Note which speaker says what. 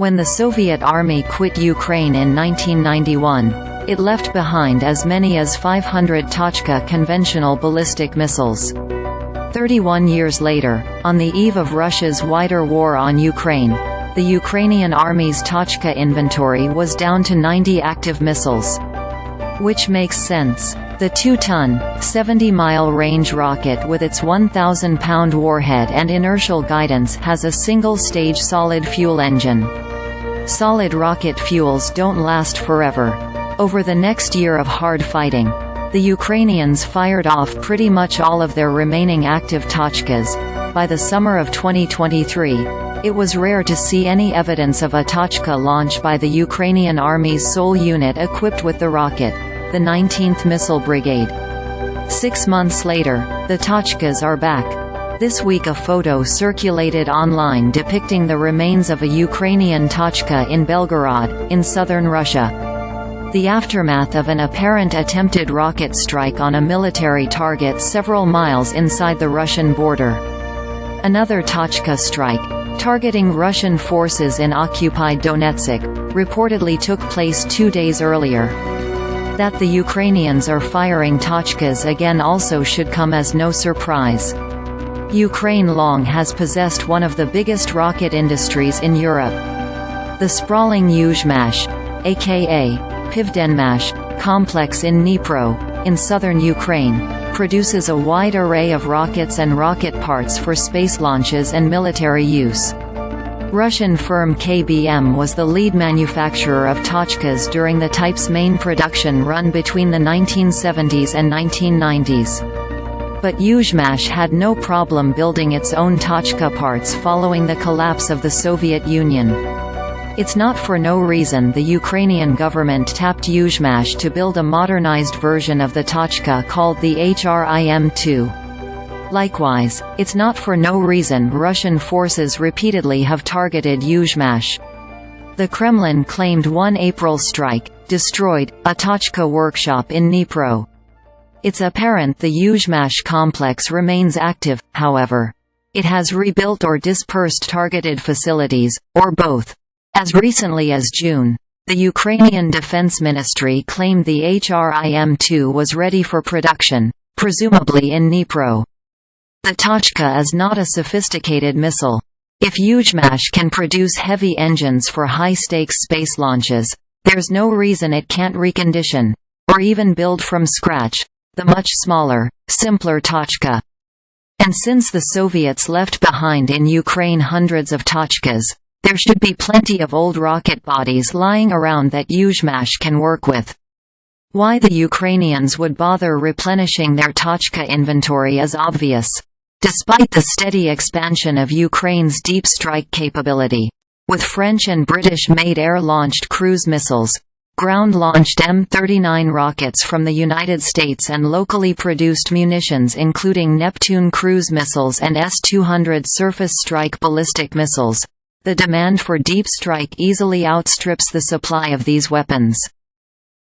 Speaker 1: When the Soviet Army quit Ukraine in 1991, it left behind as many as 500 Tochka conventional ballistic missiles. 31 years later, on the eve of Russia's wider war on Ukraine, the Ukrainian Army's Tochka inventory was down to 90 active missiles. Which makes sense. The 2-ton, 70-mile range rocket with its 1,000-pound warhead and inertial guidance has a single-stage solid fuel engine. Solid rocket fuels don't last forever. Over the next year of hard fighting, the Ukrainians fired off pretty much all of their remaining active Tochkas. By the summer of 2023, it was rare to see any evidence of a Tochka launch by the Ukrainian Army's sole unit equipped with the rocket, the 19th Missile Brigade. 6 months later, the Tochkas are back. This week a photo circulated online depicting the remains of a Ukrainian Tochka in Belgorod, in southern Russia. The aftermath of an apparent attempted rocket strike on a military target several miles inside the Russian border. Another Tochka strike, targeting Russian forces in occupied Donetsk, reportedly took place 2 days earlier. That the Ukrainians are firing Tochkas again also should come as no surprise. Ukraine long has possessed one of the biggest rocket industries in Europe. The sprawling Yuzhmash, a.k.a. Pivdenmash, complex in Dnipro, in southern Ukraine, produces a wide array of rockets and rocket parts for space launches and military use. Russian firm KBM was the lead manufacturer of Tochkas during the type's main production run between the 1970s and 1990s. But Yuzhmash had no problem building its own Tochka parts following the collapse of the Soviet Union. It's not for no reason the Ukrainian government tapped Yuzhmash to build a modernized version of the Tochka called the HRIM-2. Likewise, it's not for no reason Russian forces repeatedly have targeted Yuzhmash. The Kremlin claimed one April strike destroyed a Tochka workshop in Dnipro. It's apparent the Yuzhmash complex remains active, however. It has rebuilt or dispersed targeted facilities, or both. As recently as June, the Ukrainian Defense Ministry claimed the HRIM-2 was ready for production, presumably in Dnipro. The Tochka is not a sophisticated missile. If Yuzhmash can produce heavy engines for high-stakes space launches, there's no reason it can't recondition, or even build from scratch, the much smaller, simpler Tochka. And since the Soviets left behind in Ukraine hundreds of Tochkas, there should be plenty of old rocket bodies lying around that Yuzhmash can work with. Why the Ukrainians would bother replenishing their Tochka inventory is obvious. Despite the steady expansion of Ukraine's deep strike capability, with French and British-made air-launched cruise missiles, ground-launched M39 rockets from the United States and locally produced munitions including Neptune cruise missiles and S-200 surface strike ballistic missiles, the demand for deep strike easily outstrips the supply of these weapons.